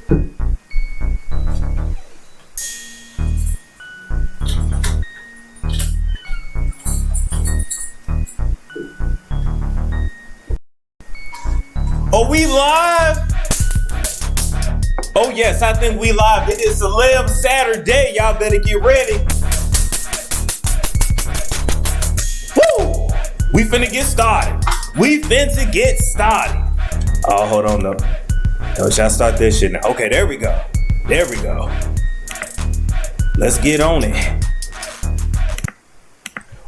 Are we live? Oh yes, I think we live. It is Celeb Saturday. Y'all better get ready. Woo! We finna get started. Oh, hold on, no. No, should I start this shit now? Okay, there we go. Let's get on it.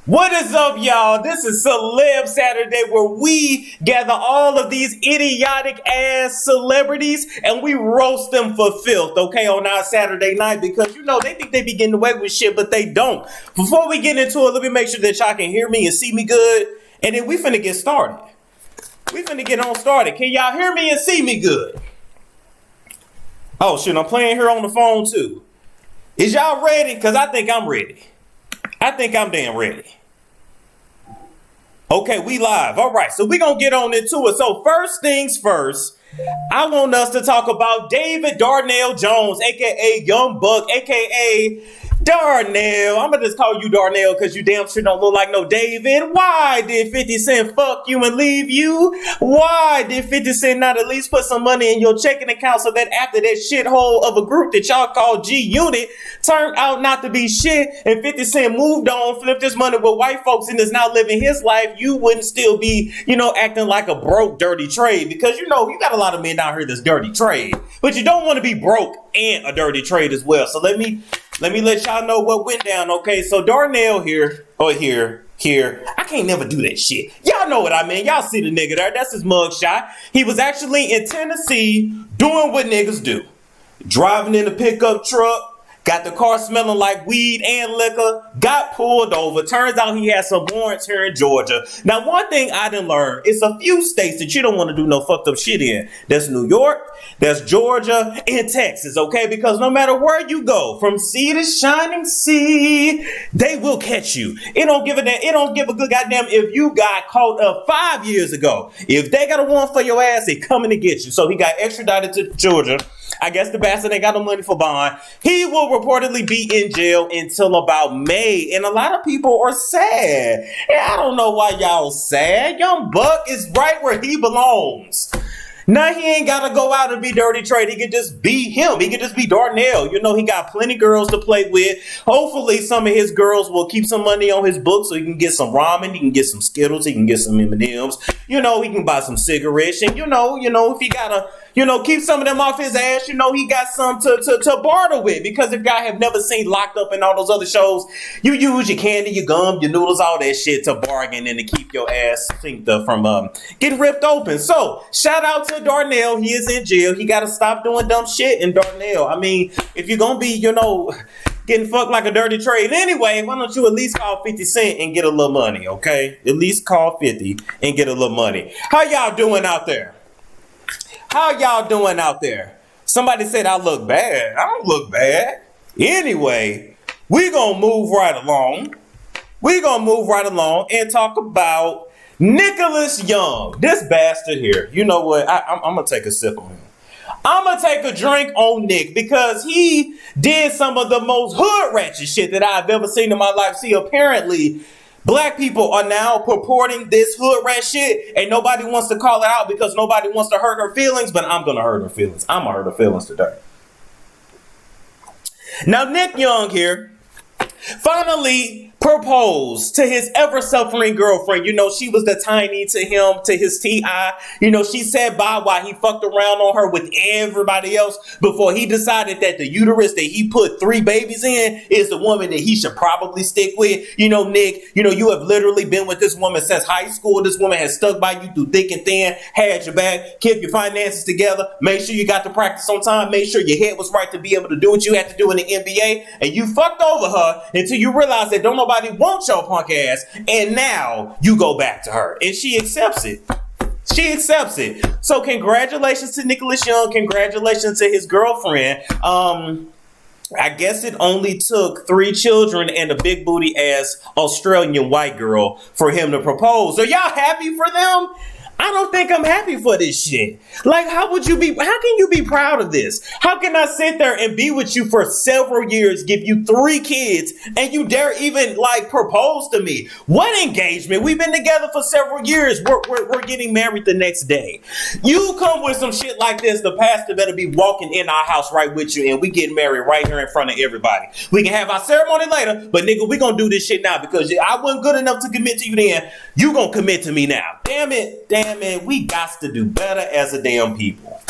What is up, y'all? This is Celeb Saturday, where we gather all of these idiotic ass celebrities and we roast them for filth, okay, on our Saturday night, because you know they think they be getting away with shit, but they don't. Before we get into it, let me make sure that y'all can hear me and see me good, and then we finna get started. We finna get on started. Can y'all hear me and see me good? Oh shit, I'm playing here on the phone too. Is y'all ready? Because I think I'm ready. I think I'm damn ready. Okay, we live. All right, so we're going to get on into it. So first things first, I want us to talk about David Darnell Jones, a.k.a. Young Buck, a.k.a. Darnell. I'm going to just call you Darnell because you damn sure don't look like no David. Why did 50 Cent fuck you and leave you? Why did 50 Cent not at least put some money in your checking account so that after that shithole of a group that y'all call G-Unit turned out not to be shit and 50 Cent moved on, flipped his money with white folks and is now living his life, you wouldn't still be, acting like a broke, dirty trade? Because, you got a lot of men down here that's dirty trade, but you don't want to be broke and a dirty trade as well. So let me let y'all know what went down, okay? So Darnell here. I can't never do that shit. Y'all know what I mean. Y'all see the nigga there. That's his mugshot. He was actually in Tennessee doing what niggas do. Driving in a pickup truck. Got the car smelling like weed and liquor. Got pulled over. Turns out he had some warrants here in Georgia. Now, one thing I didn't learn is a few states that you don't want to do no fucked up shit in. That's New York, that's Georgia, and Texas, okay? Because no matter where you go, from sea to shining sea, they will catch you. It don't give a good goddamn if you got caught up 5 years ago. If they got a warrant for your ass, they coming to get you. So he got extradited to Georgia. I guess the bastard ain't got no money for bond. He will reportedly be in jail until about May. And a lot of people are sad. And I don't know why y'all sad. Young Buck is right where he belongs. Now he ain't got to go out and be dirty trade. He can just be him. He can just be Darnell. He got plenty girls to play with. Hopefully some of his girls will keep some money on his book so he can get some ramen. He can get some Skittles. He can get some M&Ms. He can buy some cigarettes. And, if he got to, keep some of them off his ass, he got some to barter with. Because if y'all have never seen Locked Up and all those other shows, you use your candy, your gum, your noodles, all that shit to bargain and to keep your ass from getting ripped open. So, shout out to Darnell. He is in jail. He got to stop doing dumb shit. And Darnell, I mean, if you're going to be, getting fucked like a dirty trade anyway, why don't you at least call 50 Cent and get a little money, okay? At least call 50 and get a little money. How y'all doing out there? Somebody said I look bad. I don't look bad. Anyway, we're going to move right along. And talk about Nicholas Young. This bastard here. You know what? I'm going to take a sip on him. I'm going to take a drink on Nick because he did some of the most hood ratchet shit that I've ever seen in my life. See, apparently, black people are now purporting this hood rat shit and nobody wants to call it out because nobody wants to hurt her feelings, but I'm going to hurt her feelings. I'm going to hurt her feelings today. Now, Nick Young here finally proposed to his ever-suffering girlfriend. She was the Tiny to him, to his T.I. She said bye while he fucked around on her with everybody else before he decided that the uterus that he put 3 babies in is the woman that he should probably stick with. Nick, you have literally been with this woman since high school. This woman has stuck by you through thick and thin, had your back, kept your finances together, made sure you got to practice on time, made sure your head was right to be able to do what you had to do in the NBA, and you fucked over her until you realized that don't nobody wants your punk ass, and now you go back to her, and she accepts it. So congratulations to Nicholas Young. Congratulations to his girlfriend. I guess it only took 3 children and a big booty ass Australian white girl for him to propose. Are y'all happy for them? I don't think I'm happy for this shit. Like, how can you be proud of this? How can I sit there and be with you for several years, give you 3 kids, and you dare even like propose to me? What engagement? We've been together for several years. We're getting married the next day. You come with some shit like this, the pastor better be walking in our house right with you, and we getting married right here in front of everybody. We can have our ceremony later, but nigga, we gonna do this shit now because I wasn't good enough to commit to you then. You gonna commit to me now. Damn it, we got to do better as a damn people.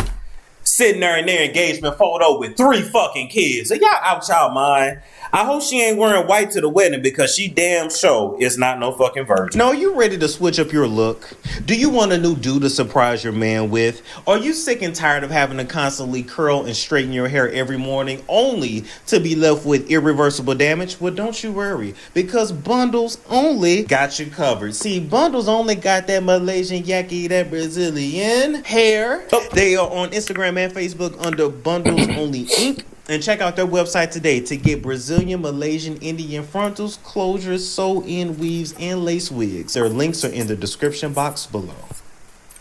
Sitting there in their engagement photo with 3 fucking kids. So y'all out y'all mind. I hope she ain't wearing white to the wedding because she damn sure is not no fucking virgin. No, you ready to switch up your look? Do you want a new dude to surprise your man with? Are you sick and tired of having to constantly curl and straighten your hair every morning only to be left with irreversible damage? Well, don't you worry, because Bundles Only got you covered. See, Bundles Only got that Malaysian yaki, that Brazilian hair. They are on Instagram and Facebook under Bundles Only Inc. And check out their website today to get Brazilian, Malaysian, Indian frontals, closures, sew-in weaves, and lace wigs. Their links are in the description box below.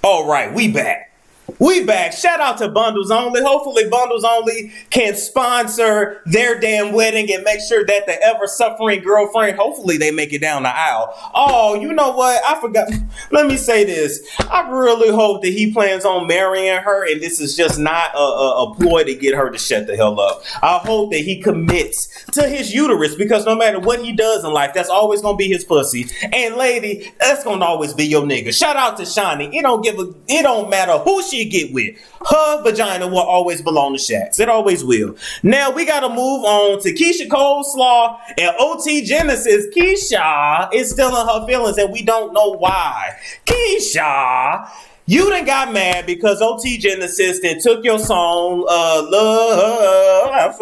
All right, we back. We back. Shout out to Bundles Only. Hopefully Bundles Only can sponsor their damn wedding and make sure that the ever-suffering girlfriend, hopefully they make it down the aisle. Oh, you know what? I forgot. Let me say this. I really hope that he plans on marrying her and this is just not a ploy to get her to shut the hell up. I hope that he commits to his uterus because no matter what he does in life, that's always going to be his pussy. And lady, that's going to always be your nigga. Shout out to Shani. It don't matter who she get with. Her vagina will always belong to Shax. It always will. Now we gotta move on to Keisha Coleslaw and OT Genesis. Keisha is still in her feelings and we don't know why. Keisha, you done got mad because OT Genesis then took your song, Love.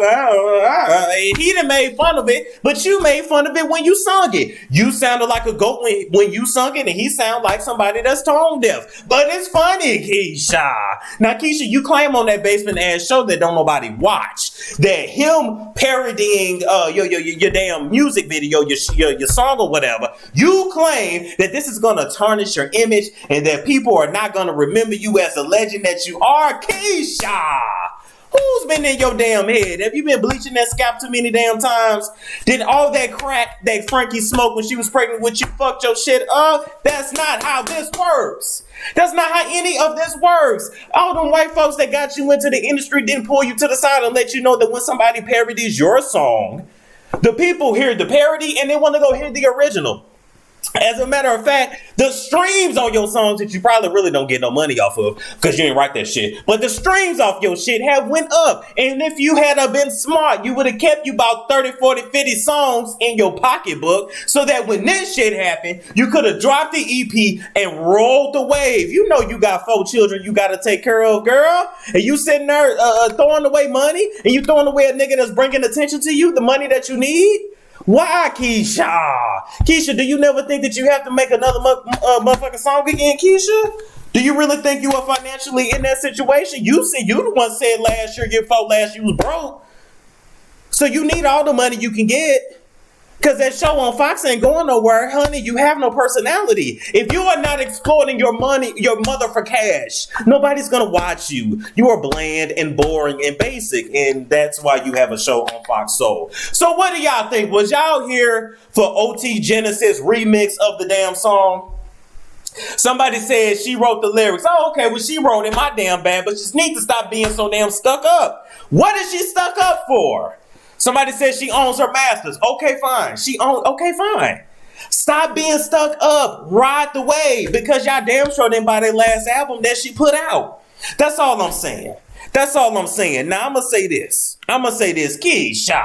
He done made fun of it, but you made fun of it when you sung it. You sounded like a goat when you sung it, and he sounded like somebody that's tone deaf. But it's funny, Keisha. Now, Keisha, you claim on that basement ass show that don't nobody watch that him parodying your damn music video, your song or whatever. You claim that this is gonna tarnish your image and that people are not gonna remember you as a legend that you are. Keisha, who's been in your damn head? Have you been bleaching that scalp too many damn times? Did all that crack that Frankie smoked when she was pregnant with you fucked your shit up? That's not how this works. That's not how any of this works. All them white folks that got you into the industry didn't pull you to the side and let you know that when somebody parodies your song, the people hear the parody and they want to go hear the original. As a matter of fact, the streams on your songs that you probably really don't get no money off of because you ain't write that shit, but the streams off your shit have went up. And if you had been smart, you would have kept you about 30, 40, 50 songs in your pocketbook so that when this shit happened, you could have dropped the EP and rolled the wave. You know you got 4 children you got to take care of, girl. And you sitting there throwing away money and you throwing away a nigga that's bringing attention to you, the money that you need. Why, Keisha? Keisha, do you never think that you have to make another motherfucking song again, Keisha? Do you really think you are financially in that situation? You the one said last year you was broke. So you need all the money you can get. Because that show on Fox ain't going nowhere, honey. You have no personality. If you are not exploiting your mother for cash, nobody's going to watch you. You are bland and boring and basic. And that's why you have a show on Fox Soul. So what do y'all think? Was y'all here for OT Genesis remix of the damn song? Somebody said she wrote the lyrics. Oh, okay, well, she wrote it. My damn bad. But she needs to stop being so damn stuck up. What is she stuck up for? Somebody says she owns her masters. Okay, fine. Okay, fine. Stop being stuck up. Ride the wave. Because y'all damn sure didn't buy that last album that she put out. That's all I'm saying. That's all I'm saying. Now, I'm going to say this. Keisha,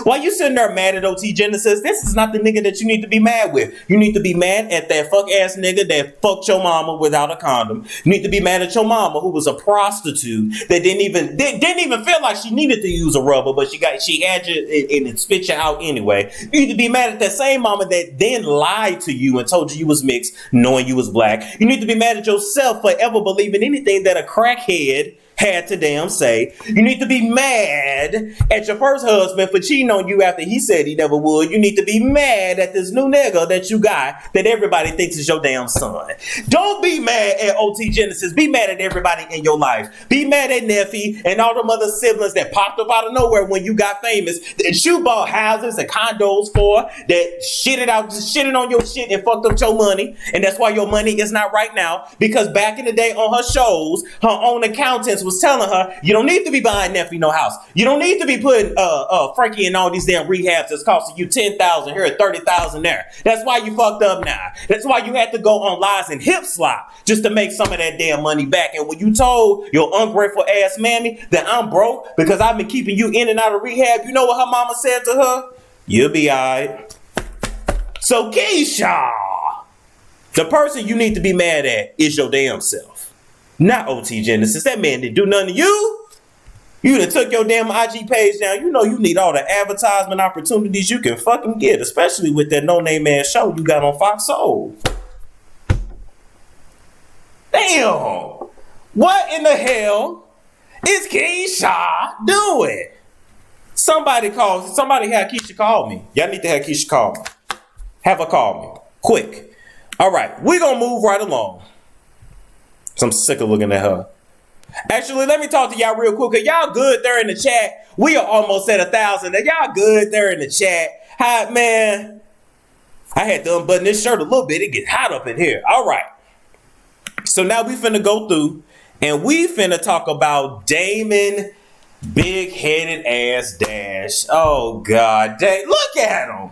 while you sitting there mad at OT Genesis, this is not the nigga that you need to be mad with. You need to be mad at that fuck ass nigga that fucked your mama without a condom. You need to be mad at your mama who was a prostitute that didn't even feel like she needed to use a rubber, but she had you and it spit you out anyway. You need to be mad at that same mama that then lied to you and told you was mixed, knowing you was black. You need to be mad at yourself for ever believing anything that a crackhead had to damn say. You need to be mad at your first husband for cheating cheating on you after he said he never would, you need to be mad at this new nigga that you got that everybody thinks is your damn son. Don't be mad at OT Genesis. Be mad at everybody in your life. Be mad at Neffy and all them other siblings that popped up out of nowhere when you got famous, that you bought houses and condos for, that shitted on your shit and fucked up your money. And that's why your money is not right now. Because back in the day on her shows, her own accountants was telling her, you don't need to be buying Neffy no house. You don't need to be putting Frankie in all these damn rehabs that's costing you $10,000 here, $30,000 there. That's why you fucked up now. That's why you had to go on lies and hip slop just to make some of that damn money back. And when you told your ungrateful ass mammy that I'm broke because I've been keeping you in and out of rehab, you know what her mama said to her? You'll be alright. So Keisha, the person you need to be mad at is your damn self, not OT Genesis. That man didn't do nothing to you. You done took your damn IG page down. You know you need all the advertisement opportunities you can fucking get, especially with that no-name ass show you got on Fox Soul. Damn! What in the hell is Keisha doing? Somebody had Keisha call me. Y'all need to have Keisha call me. Have her call me. Quick. All right, we're going to move right along. So I'm sick of looking at her. Actually, let me talk to y'all real quick. Cause y'all good there in the chat. We are almost at 1,000. Y'all good there in the chat. Hi, man. I had to unbutton this shirt a little bit. It gets hot up in here. All right. So now we finna go through and we finna talk about Damon big-headed ass Dash. Oh, God. Look at him.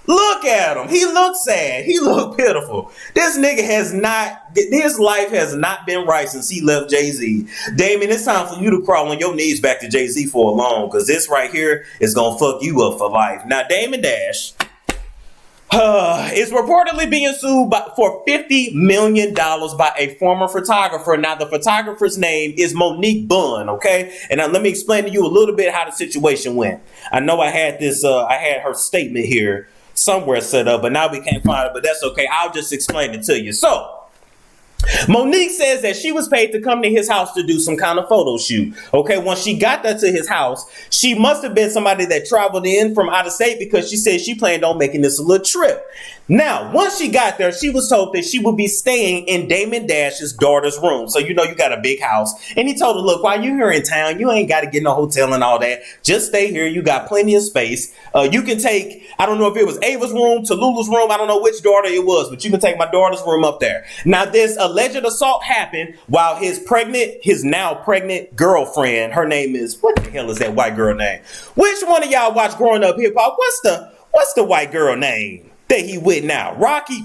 Look at him. He looks sad. He look pitiful. This nigga his life has not been right since he left Jay-Z. Damon, it's time for you to crawl on your knees back to Jay-Z for a loan, because this right here is going to fuck you up for life. Now, Damon Dash is reportedly being sued for $50 million by a former photographer. Now, the photographer's name is Monique Bunn, okay? And now let me explain to you a little bit how the situation went. I know I had her statement here somewhere set up, but now we can't find it, but that's okay. I'll just explain it to you. So, Monique says that she was paid to come to his house to do some kind of photo shoot. Okay, once she got there to his house, she must have been somebody that traveled in from out of state, because she said she planned on making this a little trip. Now, once she got there, she was told that she would be staying in Damon Dash's daughter's room. So, you know, you got a big house. And he told her, look, while you're here in town, you ain't got to get in a hotel and all that. Just stay here. You got plenty of space. You can take, I don't know if it was Ava's room to Lulu's room. I don't know which daughter it was, but you can take my daughter's room up there. Now, this alleged assault happened while his now pregnant girlfriend, her name is, what the hell is that white girl name? Which one of y'all watch Growing Up Hip Hop? What's the white girl name that he with now? Rocky.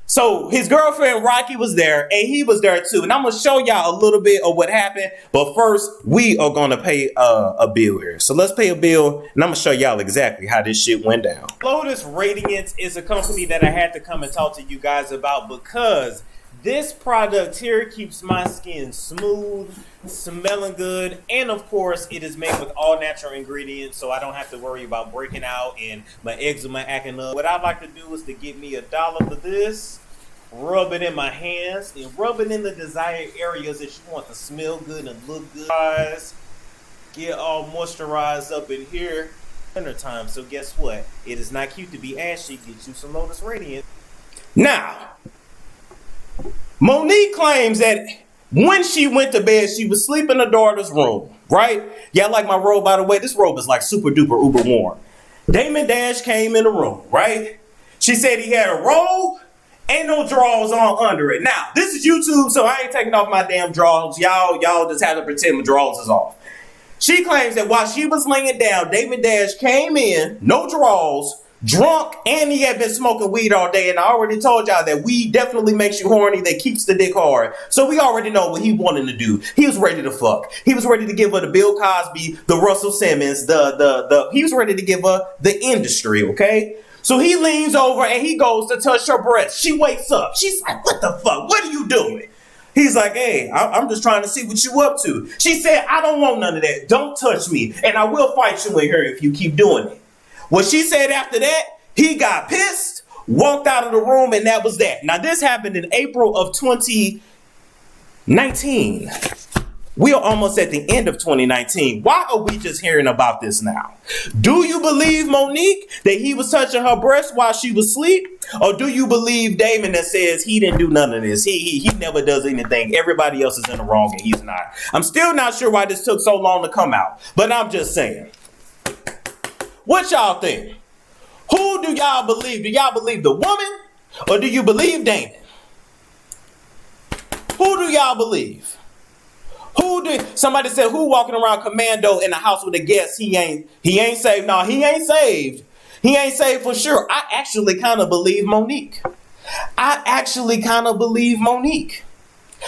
So his girlfriend Rocky was there, and he was there too. And I'm gonna show y'all a little bit of what happened. But first, we are gonna pay a bill here. So let's pay a bill, and I'm gonna show y'all exactly how this shit went down. Lotus Radiance is a company that I had to come and talk to you guys about, because this product here keeps my skin smooth, smelling good, and of course it is made with all natural ingredients, so I don't have to worry about breaking out and my eczema acting up. What I like to do is to get me $1 for this, rub it in my hands, and rub it in the desired areas that you want to smell good and look good. Guys, get all moisturized up in here. Winter time, so guess what? It is not cute to be ashy. Get you some Lotus Radiance. Now, Monique claims that when she went to bed, she was sleeping in her daughter's room, right? Yeah, I like my robe, by the way. This robe is like super duper uber warm. Damon Dash came in the room, right? She said he had a robe, ain't no drawers on under it. Now, this is YouTube, so I ain't taking off my damn drawers. Y'all just have to pretend my drawers is off. She claims that while she was laying down, Damon Dash came in, no drawers, drunk, and he had been smoking weed all day. And I already told y'all that weed definitely makes you horny, that keeps the dick hard. So we already know what he wanted to do. He was ready to fuck. He was ready to give her the Bill Cosby, the Russell Simmons, he was ready to give her the industry, okay? So he leans over and he goes to touch her breast. She wakes up. She's like, what the fuck? What are you doing? He's like, hey, I'm just trying to see what you up to. She said, I don't want none of that. Don't touch me. And I will fight you in here if you keep doing it. What she said after that, he got pissed, walked out of the room, and that was that. Now, this happened in April of 2019. We are almost at the end of 2019. Why are we just hearing about this now? Do you believe Monique that he was touching her breast while she was asleep? Or do you believe Damon that says he didn't do none of this? He never does anything. Everybody else is in the wrong and he's not. I'm still not sure why this took so long to come out. But I'm just saying. What y'all think? Who do y'all believe? Do y'all believe the woman? Or do you believe Damon? Who do y'all believe? Somebody said, who walking around commando in the house with a guest? He ain't saved. No, he ain't saved. He ain't saved for sure. I actually kind of believe Monique.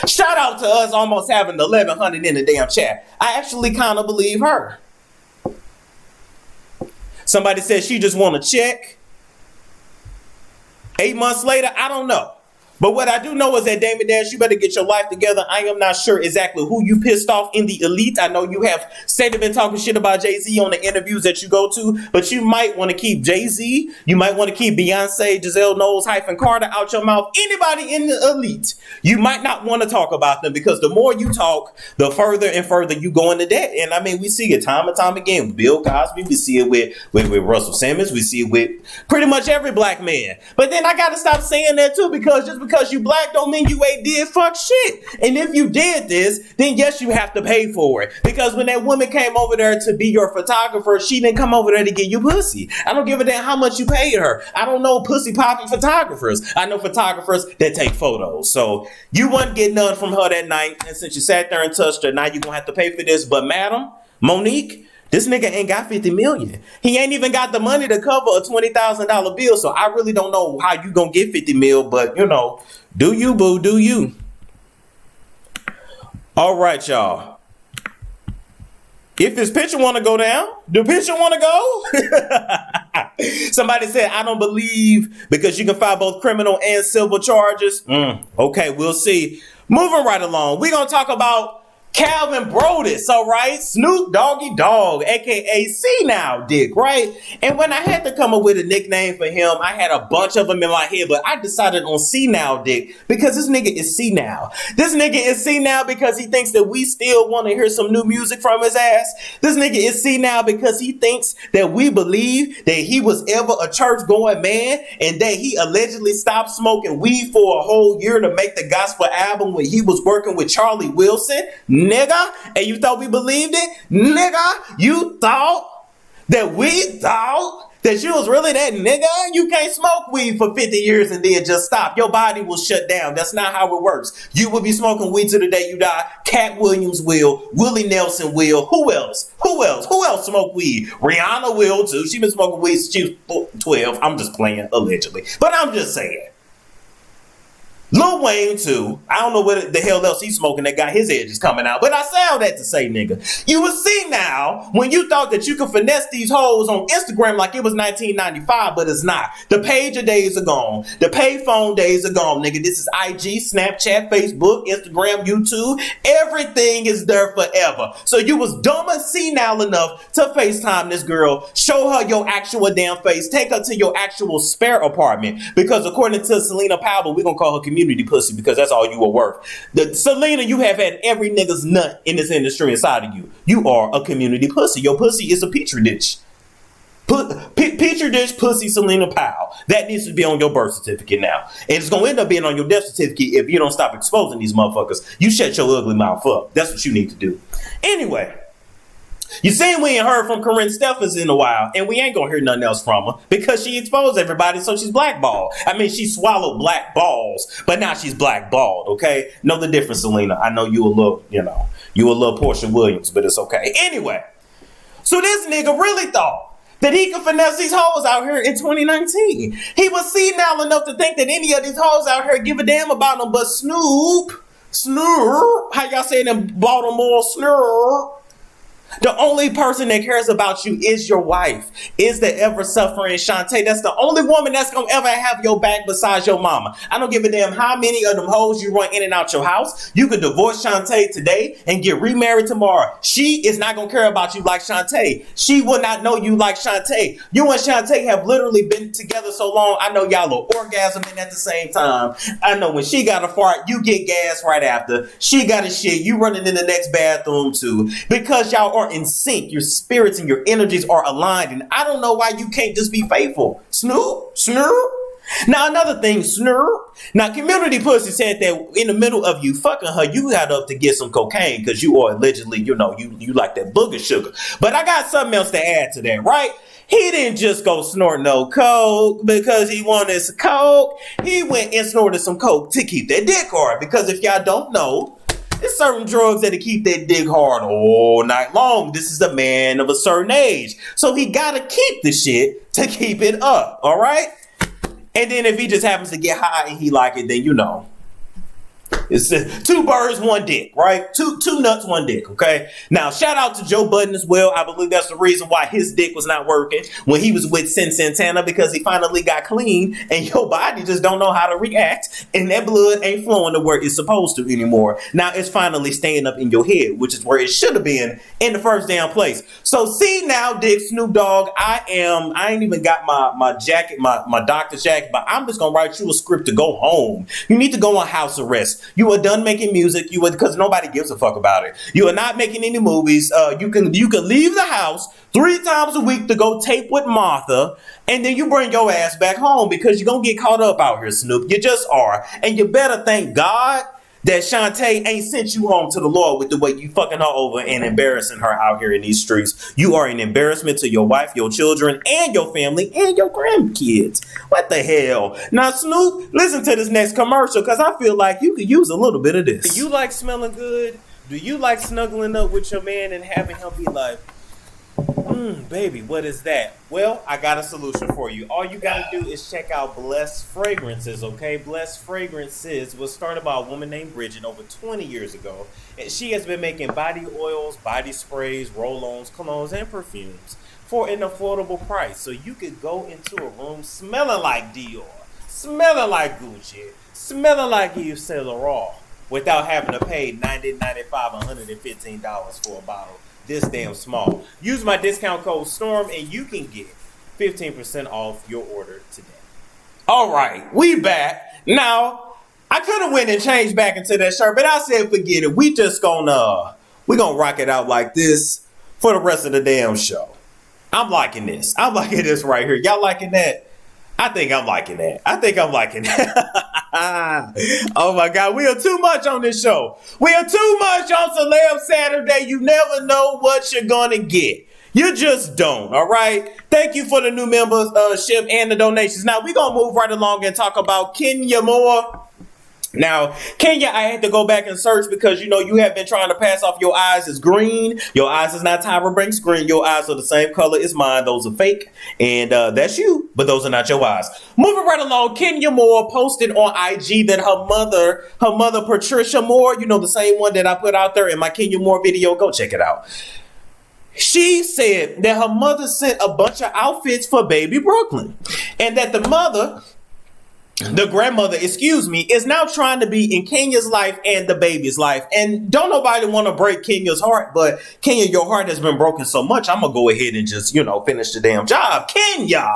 Shout out to us almost having 1,100 in the damn chat. I actually kind of believe her. Somebody said she just want to check. 8 months later, I don't know. But what I do know is that Damon Dash, you better get your life together. I am not sure exactly who you pissed off in the elite. I know you have said been talking shit about Jay-Z on the interviews that you go to, but you might want to keep Jay-Z. You might want to keep Beyonce, Giselle Knowles, Carter out your mouth. Anybody in the elite, you might not want to talk about them because the more you talk, the further and further you go into debt. And I mean, we see it time and time again with Bill Cosby. We see it with Russell Simmons. We see it with pretty much every black man. But then I got to stop saying that too, because just because you black don't mean you ain't did fuck shit. And if you did this, then yes, you have to pay for it. Because when that woman came over there to be your photographer, she didn't come over there to get you pussy. I don't give a damn how much you paid her. I don't know pussy popping photographers. I know photographers that take photos. So you wasn't getting none from her that night. And since you sat there and touched her, now you're going to have to pay for this. But madam, Monique, this nigga ain't got 50 million. He ain't even got the money to cover a $20,000 bill. So I really don't know how you gonna get 50 mil, but you know, do you, boo, do you. All right, y'all. If this picture want to go down, the picture want to go? Somebody said, I don't believe because you can file both criminal and civil charges. Okay, we'll see. Moving right along. We're going to talk about Calvin Brodus, all right? Snoop Doggy Dogg, a.k.a. See Now Dick, right? And when I had to come up with a nickname for him, I had a bunch of them in my head, but I decided on See Now Dick because this nigga is See Now. This nigga is See Now because he thinks that we still want to hear some new music from his ass. This nigga is See Now because he thinks that we believe that he was ever a church-going man and that he allegedly stopped smoking weed for a whole year to make the gospel album when he was working with Charlie Wilson. Nigga, and you thought we believed it? Nigga, you thought that we thought that you was really that nigga? You can't smoke weed for 50 years and then just stop. Your body will shut down. That's not how it works. You will be smoking weed till the day you die. Cat Williams will. Willie Nelson will. Who else? Who else smoke weed? Rihanna will too. She been smoking weed since she was 12. I'm just playing, allegedly. But I'm just saying. Lil Wayne too. I don't know what the hell else he's smoking that got his edges coming out. But I say all that to say, nigga, you will see now when you thought that you could finesse these hoes on Instagram like it was 1995, but it's not. The pager days are gone. The payphone days are gone, nigga. This is IG, Snapchat, Facebook, Instagram, YouTube. Everything is there forever. So you was dumb and senile enough to FaceTime this girl, show her your actual damn face, take her to your actual spare apartment. Because according to Selena Powell, we're gonna call her community pussy because that's all you were worth. Selena, you have had every nigga's nut in this industry inside of you. You are a community pussy. Your pussy is a petri dish. Petri dish pussy Selena Powell. That needs to be on your birth certificate now. And it's going to end up being on your death certificate if you don't stop exposing these motherfuckers. You shut your ugly mouth up. That's what you need to do. Anyway. You saying we ain't heard from Corinne Steffens in a while, and we ain't gonna hear nothing else from her because she exposed everybody, so she's blackballed. I mean, she swallowed black balls, but now she's blackballed, okay? Know the difference, Selena. I know you a little Portia Williams, but it's okay. Anyway, so this nigga really thought that he could finesse these hoes out here in 2019. He was senile enough to think that any of these hoes out here give a damn about him, but Snoop, how y'all say it in Baltimore, Snoop? The only person that cares about you is your wife, is the ever-suffering Shantae. That's the only woman that's going to ever have your back besides your mama. I don't give a damn how many of them hoes you run in and out your house. You could divorce Shantae today and get remarried tomorrow. She is not going to care about you like Shantae. She will not know you like Shantae. You and Shantae have literally been together so long, I know y'all are orgasming at the same time. I know when she got a fart, you get gas right after. She got a shit, you running in the next bathroom too. Because y'all are in sync. Your spirits and your energies are aligned. And I don't know why you can't just be faithful. Snoop. Now another thing, Snoop. Now Community Pussy said that in the middle of you fucking her, you got up to get some cocaine because you are allegedly, you like that booger sugar. But I got something else to add to that, right? He didn't just go snort no coke because he wanted some coke. He went and snorted some coke to keep that dick hard. Because if y'all don't know, there's certain drugs that'll keep that dick hard all night long. This is a man of a certain age. So he gotta keep the shit to keep it up, all right? And then if he just happens to get high and he like it, then it's two birds, one dick, right? Two nuts, one dick, okay? Now, shout out to Joe Budden as well. I believe that's the reason why his dick was not working when he was with Sin Santana, because he finally got clean and your body just don't know how to react and that blood ain't flowing to where it's supposed to anymore. Now, it's finally staying up in your head, which is where it should have been in the first damn place. So, see now, Dick Snoop Dogg, I ain't even got my jacket, my doctor's jacket, but I'm just gonna write you a script to go home. You need to go on house arrest. You are done making music. Because nobody gives a fuck about it. You are not making any movies. You can leave the house 3 times a week to go tape with Martha, and then you bring your ass back home because you're gonna get caught up out here, Snoop. You just are. And you better thank God that Shantae ain't sent you home to the Lord with the way you fucking her over and embarrassing her out here in these streets. You are an embarrassment to your wife, your children, and your family, and your grandkids. What the hell? Now, Snoop, listen to this next commercial, because I feel like you could use a little bit of this. Do you like smelling good? Do you like snuggling up with your man and having him be like, baby, what is that? Well, I got a solution for you. All you gotta do is check out Blessed Fragrances, okay? Blessed Fragrances was started by a woman named Bridgett over 20 years ago. And she has been making body oils, body sprays, roll-ons, colognes, and perfumes for an affordable price. So you could go into a room smelling like Dior, smelling like Gucci, smelling like Yves Saint Laurent without having to pay $90, $95, $115 for a bottle. This damn small. Use my discount code STORM and you can get 15% off your order today. All right, we back. Now, I could have went and changed back into that shirt, but I said forget it. We gonna rock it out like this for the rest of the damn show. I'm liking this. I'm liking this right here. Y'all liking that? I think I'm liking that. Oh my God, we are too much on this show. We are too much on Celeb Saturday. You never know what you're gonna get. You just don't, all right? Thank you for the new membership and the donations. Now, we're gonna move right along and talk about Keisha Moore. Now, Kenya, I had to go back and search because, you have been trying to pass off your eyes as green. Your eyes is not Tyra Banks green. Your eyes are the same color as mine. Those are fake. And that's you, but those are not your eyes. Moving right along, Keisha Moore posted on IG that her mother, Patricia Moore, the same one that I put out there in my Keisha Moore video. Go check it out. She said that her mother sent a bunch of outfits for baby Brooklyn. And that the grandmother, is now trying to be in Kenya's life and the baby's life. And don't nobody want to break Kenya's heart, but Kenya, your heart has been broken so much, I'm going to go ahead and just, finish the damn job. Kenya!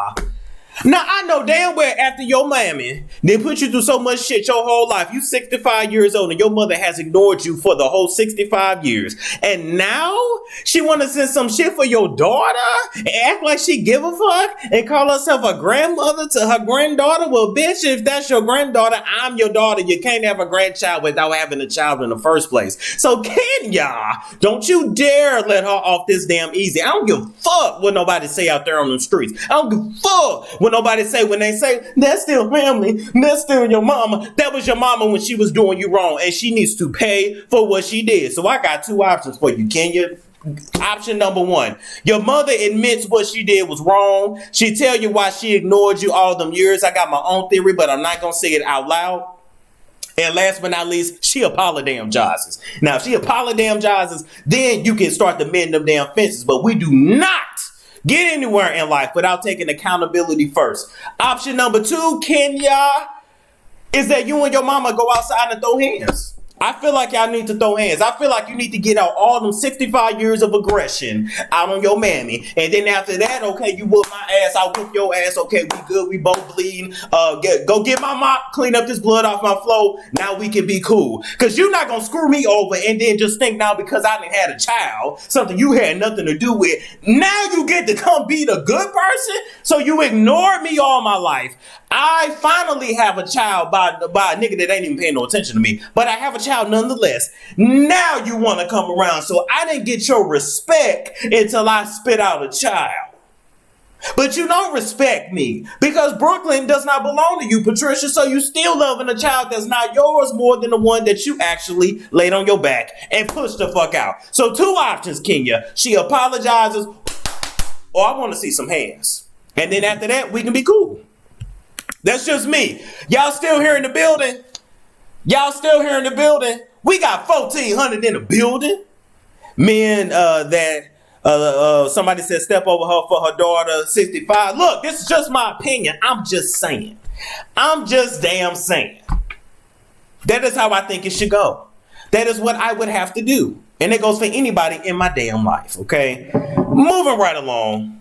Now, I know damn well after your mammy, they put you through so much shit your whole life. You 65 years old and your mother has ignored you for the whole 65 years. And now she want to send some shit for your daughter and act like she give a fuck and call herself a grandmother to her granddaughter? Well, bitch, if that's your granddaughter, I'm your daughter. You can't have a grandchild without having a child in the first place. So Kenya, don't you dare let her off this damn easy. I don't give a fuck what nobody say out there on the streets. I don't give a fuck what nobody say when they say, that's still family, that's still your mama. That was your mama when she was doing you wrong, and she needs to pay for what she did. So I got 2 options for you, Kenya. Option number 1, your mother admits what she did was wrong. She tell you why she ignored you all them years. I got my own theory, but I'm not going to say it out loud. And last but not least, she apologizes. Now, if she apologizes, then you can start to mend them damn fences. But we do not get anywhere in life without taking accountability first. Option number 2, Kenya, is that you and your mama go outside and throw hands. I feel like y'all need to throw hands. I feel like you need to get out all them 65 years of aggression out on your mammy. And then after that, okay, you whoop my ass, I'll whoop your ass. Okay, we good, we both bleeding. Go get my mop, clean up this blood off my floor. Now we can be cool. Because you're not going to screw me over and then just think now because I didn't had a child, something you had nothing to do with, now you get to come be the good person? So you ignored me all my life. I finally have a child by a nigga that ain't even paying no attention to me. But I have a child nonetheless. Now you want to come around. So I didn't get your respect until I spit out a child. But you don't respect me because Brooklyn does not belong to you, Patricia. So you still loving a child that's not yours more than the one that you actually laid on your back and pushed the fuck out. So 2 options, Kenya. She apologizes or I want to see some hands. And then after that, we can be cool. That's just me. Y'all still here in the building? Y'all still here in the building? We got 1,400 in the building. Men that somebody said step over her for her daughter, 65. Look, this is just my opinion. I'm just saying. I'm just damn saying. That is how I think it should go. That is what I would have to do. And it goes for anybody in my damn life, okay? Moving right along.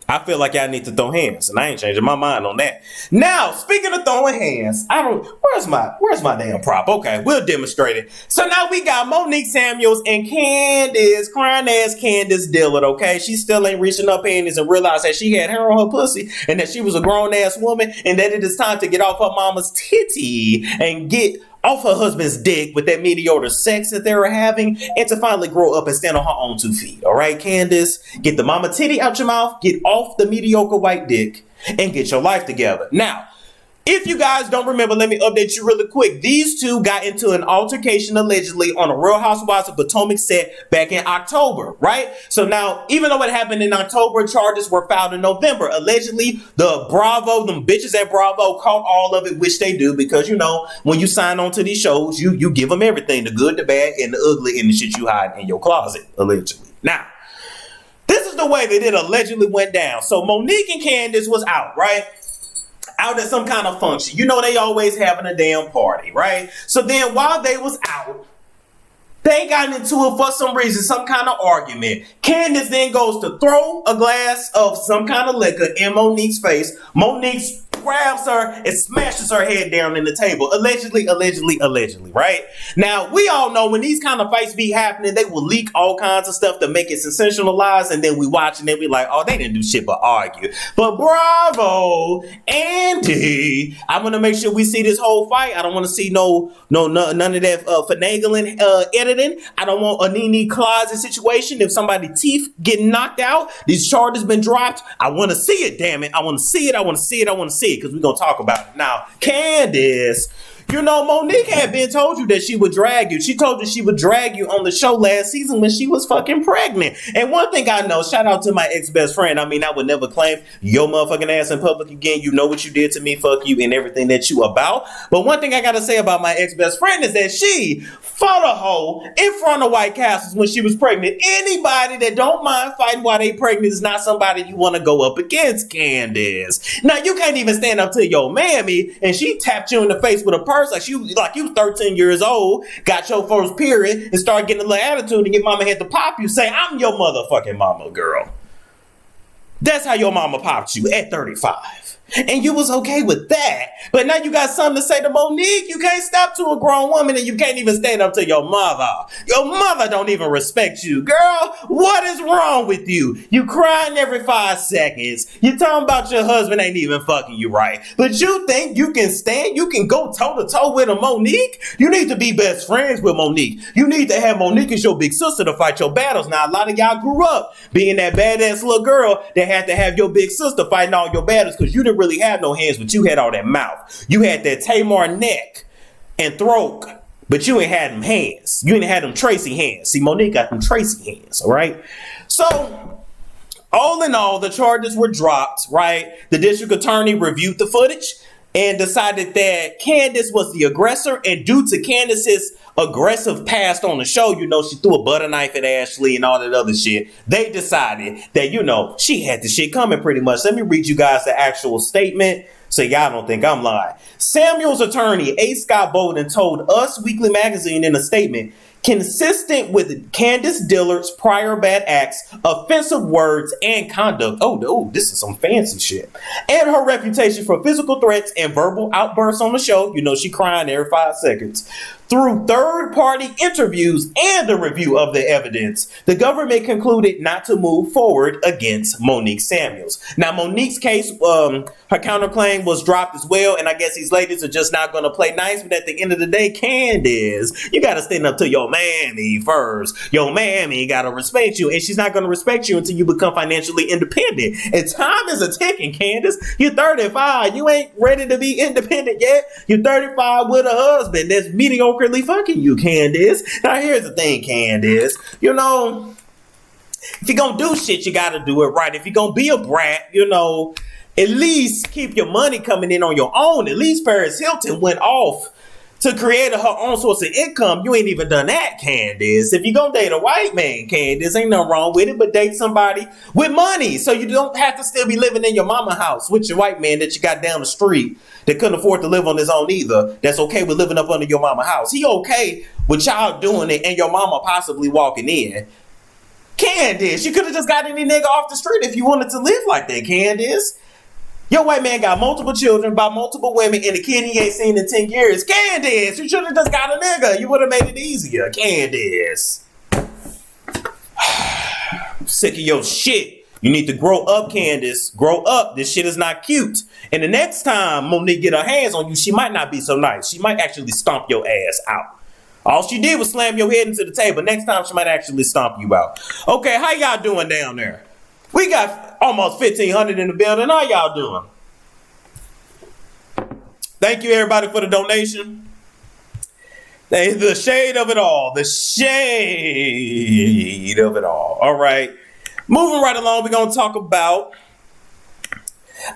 I feel like y'all need to throw hands, and I ain't changing my mind on that. Now, speaking of throwing hands, where's my damn prop? Okay, we'll demonstrate it. So now we got Monique Samuels and Candace, crying ass Candace Dillard, okay? She still ain't reaching her panties and realized that she had hair on her pussy and that she was a grown ass woman and that it is time to get off her mama's titty and get off her husband's dick with that mediocre sex that they were having and to finally grow up and stand on her own 2 feet. All right, Candace, get the mama titty out your mouth, get off the mediocre white dick, and get your life together. Now, if you guys don't remember, let me update you really quick. These two got into an altercation allegedly on a Real Housewives of Potomac set back in October, right? So now, even though it happened in October, charges were filed in November. Allegedly, them bitches at Bravo caught all of it, which they do, because, you know, when you sign on to these shows, you give them everything, the good, the bad, and the ugly, and the shit you hide in your closet, allegedly. Now, this is the way that it allegedly went down. So Monique and Candace was out, right? Out at some kind of function. You know they always having a damn party, right? So then while they was out, they got into it for some reason, some kind of argument. Candace then goes to throw a glass of some kind of liquor in Monique's face. Monique grabs her and smashes her head down in the table. Allegedly, right? Now, we all know when these kind of fights be happening, they will leak all kinds of stuff to make it sensationalized, and then we watch and then we like, oh, they didn't do shit but argue. But Bravo, Andy, I want to make sure we see this whole fight. I don't want to see none of that finagling editing. I don't want a Nene closet situation. If somebody's teeth get knocked out, these charges been dropped. I want to see it, damn it. I want to see it, because we're going to talk about it. Now, Candace, you know, Monique had been told you that she would drag you. She told you she would drag you on the show last season when she was fucking pregnant. And one thing I know, shout out to my ex-best friend. I mean, I would never claim your motherfucking ass in public again. You know what you did to me, fuck you, and everything that you about. But one thing I got to say about my ex-best friend is that she fought a hoe in front of White Castles when she was pregnant. Anybody that don't mind fighting while they pregnant is not somebody you want to go up against, Candace. Now, you can't even stand up to your mammy, and she tapped you in the face with a purse like you 13 years old, got your first period, and started getting a little attitude, and your mama had to pop you, say, I'm your motherfucking mama, girl. That's how your mama popped you at 35. And you was okay with that. But now you got something to say to Monique. You can't stop to a grown woman and you can't even stand up to your mother. Your mother don't even respect you. Girl, what is wrong with you? You crying every 5 seconds. You talking about your husband ain't even fucking you right. But you think you can go toe to toe with a Monique? You need to be best friends with Monique. You need to have Monique as your big sister to fight your battles. Now, a lot of y'all grew up being that badass little girl that had to have your big sister fighting all your battles because you didn't really have no hands, but you had all that mouth. You had that Tamar neck and throat, but you ain't had them hands. You ain't had them Tracy hands. See, Monique got them Tracy hands, all right? So, all in all, the charges were dropped, right? The district attorney reviewed the footage, and decided that Candace was the aggressor. And due to Candace's aggressive past on the show, you know, she threw a butter knife at Ashley and all that other shit. They decided that, you know, she had the shit coming pretty much. Let me read you guys the actual statement so y'all don't think I'm lying. Samuel's attorney, A. Scott Bolden, told Us Weekly Magazine in a statement, consistent with Candace Dillard's prior bad acts, offensive words, and conduct. Oh, this is some fancy shit. And her reputation for physical threats and verbal outbursts on the show. You know, she crying every 5 seconds. Through third-party interviews and a review of the evidence, the government concluded not to move forward against Monique Samuels. Now, Monique's case, her counterclaim was dropped as well, and I guess these ladies are just not going to play nice, but at the end of the day, Candace, you got to stand up to your mammy first. Your mammy got to respect you, and she's not going to respect you until you become financially independent. And time is a ticking, Candace. You're 35. You ain't ready to be independent yet. You're 35 with a husband that's mediocrely fucking you, Candace. Now, here's the thing, Candace. You know, if you're going to do shit, you got to do it right. If you're going to be a brat, you know, at least keep your money coming in on your own. At least Paris Hilton went off to create her own source of income. You ain't even done that, Candace. If you're going to date a white man, Candace, ain't nothing wrong with it, but date somebody with money so you don't have to still be living in your mama house with your white man that you got down the street that couldn't afford to live on his own either. That's okay with living up under your mama house. He okay with y'all doing it and your mama possibly walking in. Candace, you could have just got any nigga off the street if you wanted to live like that, Candace. Your white man got multiple children by multiple women and a kid he ain't seen in 10 years. Candace, you should have just got a nigga. You would have made it easier. Candace. Sick of your shit. You need to grow up, Candace. Grow up. This shit is not cute. And the next time Monique get her hands on you, she might not be so nice. She might actually stomp your ass out. All she did was slam your head into the table. Next time she might actually stomp you out. Okay, how y'all doing down there? We got almost 1,500 in the building. How y'all doing? Thank you, everybody, for the donation. The shade of it all. The shade of it all. All right. Moving right along, we're going to talk about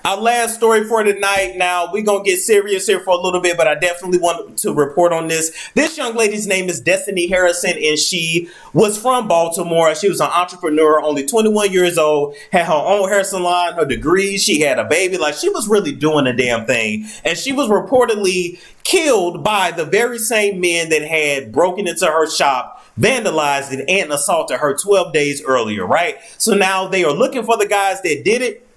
our last story for tonight. Now, we're going to get serious here for a little bit, but I definitely want to report on this. This young lady's name is Destiny Harrison, and she was from Baltimore. She was an entrepreneur, only 21 years old, had her own hair salon, her degrees. She had a baby. Like, she was really doing a damn thing. And she was reportedly killed by the very same men that had broken into her shop, vandalized it, and assaulted her 12 days earlier, right? So now they are looking for the guys that did it.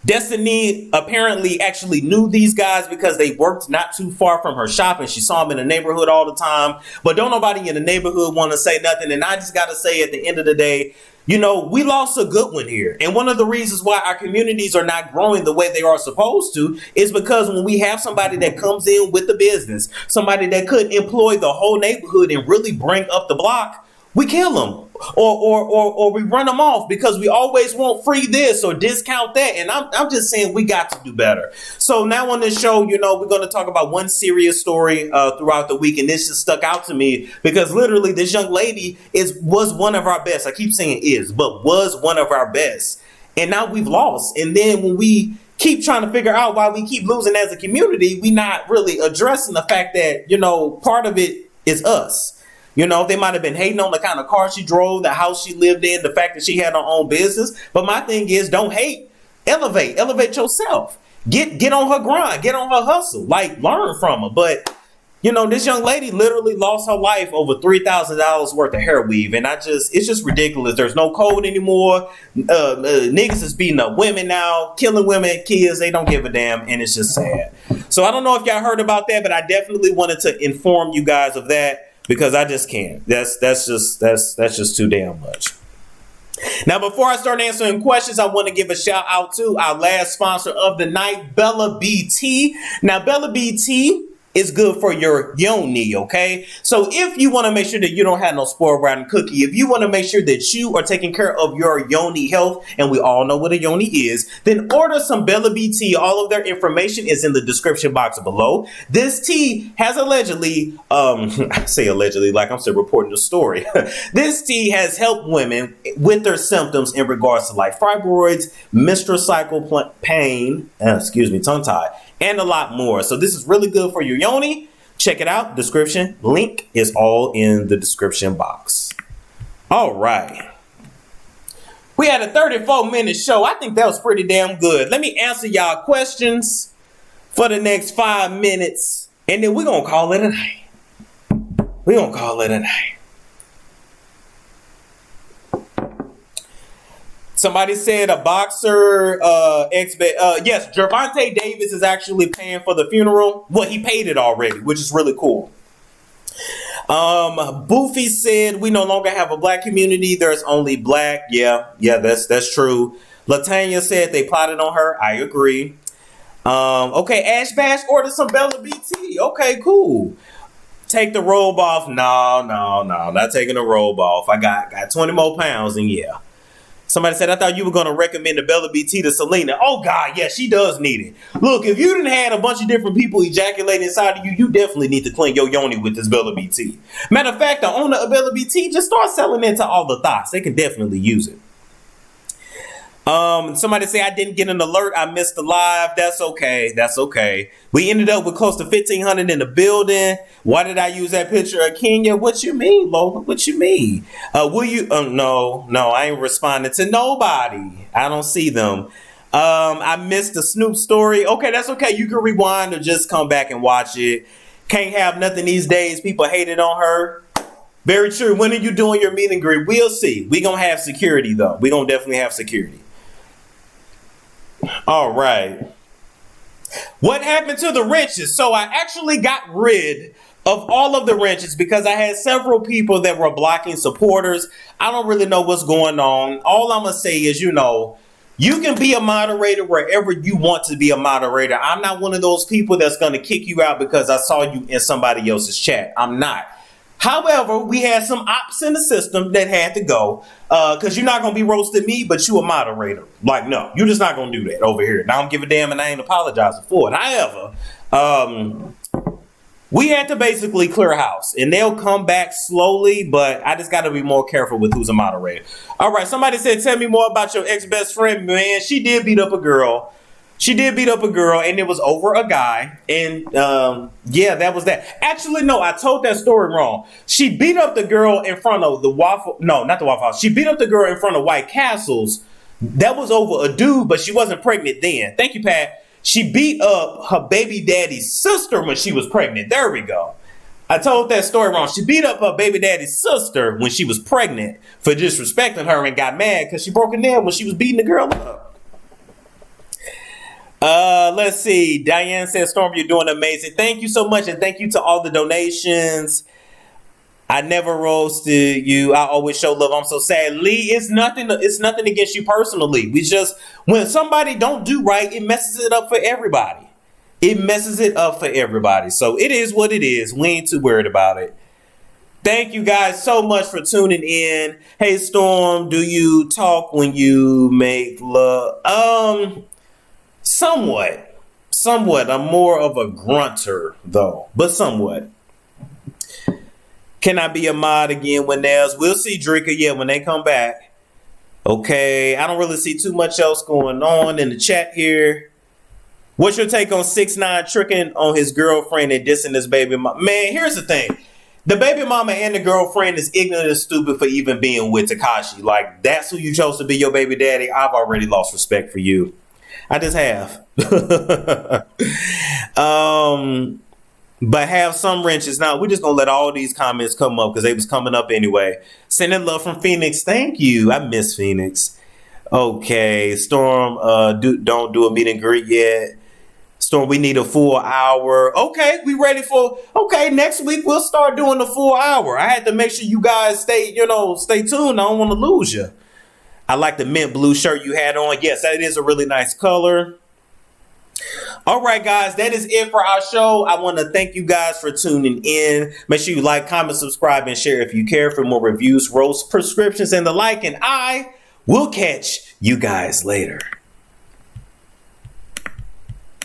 Destiny apparently actually knew these guys because they worked not too far from her shop and she saw them in the neighborhood all the time. But don't nobody in the neighborhood want to say nothing. And I just got to say, at the end of the day, you know, we lost a good one here. And one of the reasons why our communities are not growing the way they are supposed to is because when we have somebody that comes in with the business, somebody that could employ the whole neighborhood and really bring up the block, we kill them or we run them off because we always want free this or discount that. And I'm just saying we got to do better. So now on this show, you know, we're going to talk about one serious story throughout the week. And this just stuck out to me because literally this young lady was one of our best. I keep saying was one of our best. And now we've lost. And then when we keep trying to figure out why we keep losing as a community, we not really addressing the fact that, you know, part of it is us. You know, they might have been hating on the kind of car she drove, the house she lived in, the fact that she had her own business. But my thing is, don't hate, elevate yourself. Get on her grind, get on her hustle, like learn from her. But, you know, this young lady literally lost her life over $3,000 worth of hair weave. And it's just ridiculous. There's no code anymore. Niggas is beating up women now, killing women, kids. They don't give a damn. And it's just sad. So I don't know if y'all heard about that, but I definitely wanted to inform you guys of that. Because I just can't. That's just too damn much. Now, before I start answering questions, I want to give a shout out to our last sponsor of the night, Bella BT. Now, Bella BT it's good for your yoni, okay? So if you want to make sure that you don't have no spoiled rotten cookie, if you want to make sure that you are taking care of your yoni health, and we all know what a yoni is, then order some Bella B tea. All of their information is in the description box below. This tea has allegedly, I say allegedly like I'm still reporting the story. This tea has helped women with their symptoms in regards to like fibroids, menstrual cycle pain, tongue tie, and a lot more. So this is really good for your yoni. Check it out. Description link is all in the description box. All right. We had a 34-minute show. I think that was pretty damn good. Let me answer y'all questions for the next 5 minutes, and then we're going to call it a night. We're going to call it a night. Somebody said a boxer, yes, Gervonta Davis is actually paying for the funeral. Well, he paid it already, which is really cool. Boofy said we no longer have a black community. There's only black. Yeah, that's true. Latanya said they plotted on her. I agree. Okay, Ash Bash ordered some Bella BT. Okay, cool. Take the robe off. No, not taking the robe off. I got 20 more pounds, and yeah. Somebody said, I thought you were going to recommend the Bella BT to Selena. Oh, God, yeah, she does need it. Look, if you didn't had a bunch of different people ejaculate inside of you, you definitely need to clean your yoni with this Bella BT. Matter of fact, the owner of Bella BT, just start selling it to all the thoughts. They can definitely use it. Somebody say I didn't get an alert. I missed the live. That's okay. We ended up with close to 1,500 in the building. Why did I use that picture of Kenya? What you mean, Lola? What you mean? Will you? No, I ain't responding to nobody. I don't see them. I missed the Snoop story. Okay, that's okay. You can rewind or just come back and watch it. Can't have nothing these days. People hated on her. Very true. When are you doing your meet and greet? We'll see. We gonna have security though. We gonna definitely have security. All right. What happened to the wrenches? So I actually got rid of all of the wrenches because I had several people that were blocking supporters. I don't really know what's going on. All I'm going to say is, you can be a moderator wherever you want to be a moderator. I'm not one of those people that's going to kick you out because I saw you in somebody else's chat. I'm not. However, we had some ops in the system that had to go because you're not going to be roasting me, but you a moderator. Like, no, you're just not going to do that over here. And I don't give a damn and I ain't apologizing for it. However, we had to basically clear house and they'll come back slowly, but I just got to be more careful with who's a moderator. All right, somebody said, tell me more about your ex-best friend. Man, she did beat up a girl. And it was over a guy. And yeah, that was that. Actually, no, I told that story wrong. She beat up the girl in front of the Waffle. No, not the Waffle House. She beat up the girl in front of White Castles. That was over a dude, but she wasn't pregnant then. Thank you, Pat. She beat up her baby daddy's sister when she was pregnant. There we go. I told that story wrong. She beat up her baby daddy's sister when she was pregnant for disrespecting her and got mad because she broke a nail when she was beating the girl up. Let's see. Diane says, Storm, you're doing amazing. Thank you so much. And thank you to all the donations. I never roasted you. I always show love. I'm so sad. Lee, it's nothing against you personally. We just, when somebody don't do right, it messes it up for everybody. So it is what it is. We ain't too worried about it. Thank you guys so much for tuning in. Hey, Storm, do you talk when you make love? Somewhat. I'm more of a grunter though, but somewhat. Can I be a mod again when there's? We'll see, Drika. Yeah, when they come back. Okay, I don't really see too much else going on in the chat here. What's your take on 6ix9ine tricking on his girlfriend and dissing his baby mama? Man, here's the thing. The baby mama and the girlfriend is ignorant and stupid for even being with Tekashi. Like, that's who you chose to be your baby daddy. I've already lost respect for you. I just have. But have some wrenches. Now, we're just going to let all these comments come up because they was coming up anyway. Sending love from Phoenix. Thank you. I miss Phoenix. Okay. Storm, don't do a meet and greet yet. Storm, we need a full hour. Okay, we ready for... Okay, next week we'll start doing the full hour. I had to make sure you guys stay tuned. I don't want to lose you. I like the mint blue shirt you had on. Yes, that is a really nice color. All right, guys, that is it for our show. I want to thank you guys for tuning in. Make sure you like, comment, subscribe, and share if you care for more reviews, roasts, prescriptions, and the like. And I will catch you guys later.